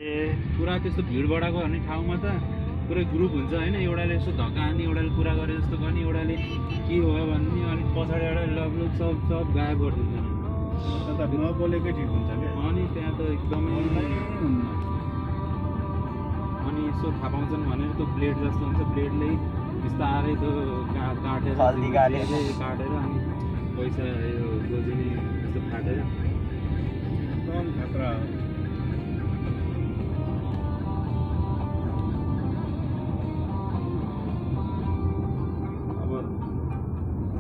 पुरा त्यस्तो भिड बढाएको भन्ने ठाउँमा त पुरै ग्रुप हुन्छ होइन, एउटाले यसो धक्का हान्ने, एउटाले कुरा गरे जस्तो गर्ने, एउटाले के हो भन्ने, अनि पछाडि एउटा लगभग सब गायब गरिदिन्छ। नबोलेकै ठिक हुन्छ क्या। अनि त्यहाँ त एकदमै अनि यसो थाहा पाउँछन् भनेर त्यो ब्लेड जस्तो हुन्छ, ब्लेडले बिस्तारै त्यो काटेर अनि पैसा यो गोजिने जस्तो काटेर एकदम खतरा हो।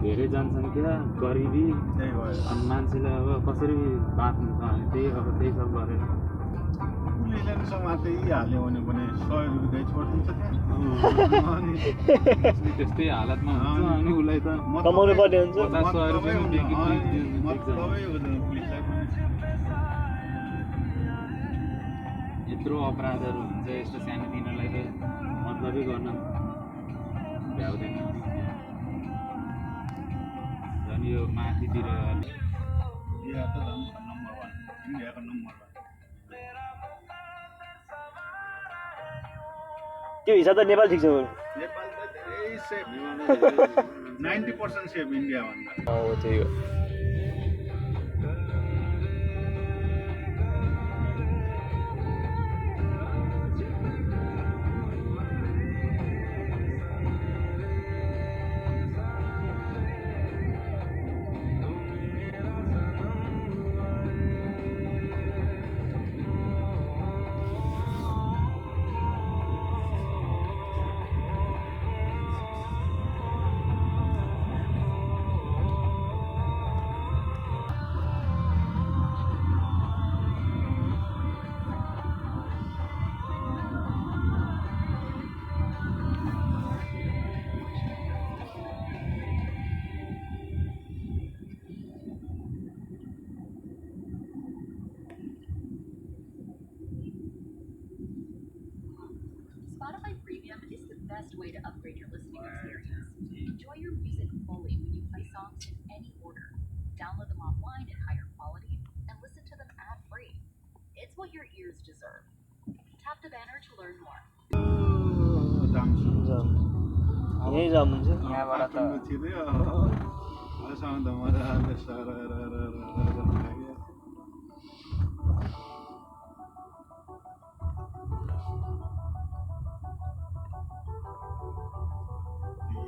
धेरै जनसङ्ख्या, गरिबी, त्यही भयो। अनि मान्छेलाई अब कसरी बाँच्नु त अनि त्यही सब गरेर पुलिसले समातेै हाल्यो भने पनि 100 रुपियाँ छोडिदिन्छ त्यहाँ। अनि त्यस्तै हालतमा हुन्छ अनि उसलाई त कमाउनु पर्ने हुन्छ। 50-100 रुपियाँमा मतलबै हुँदैन पुलिसलाई पनि। यत्रो अपराधहरू हुन्छ, यस्तो सानोतिनोलाई त मतलबै गर्न भ्याउँदैन। झन् यो माथितिर बिहार त झन् नम्बर 1, इन्डियाको नम्बर 1। त्यो हिसाब त नेपाल ठिक छ बरु। नेपाल त धेरै सेफ, 90% सेफ इन्डियाभन्दा। हो त्यही हो। Spotify Premium is the best way to upgrade your listening experience. Enjoy your music fully when you play songs in any order. Download them offline at higher quality and listen to them ad-free. It's what your ears deserve. Tap the banner to learn more. यही जाम हुन्छ। यहाँबाट त छिर्यो असँग त मजाले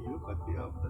यो कति हप्ता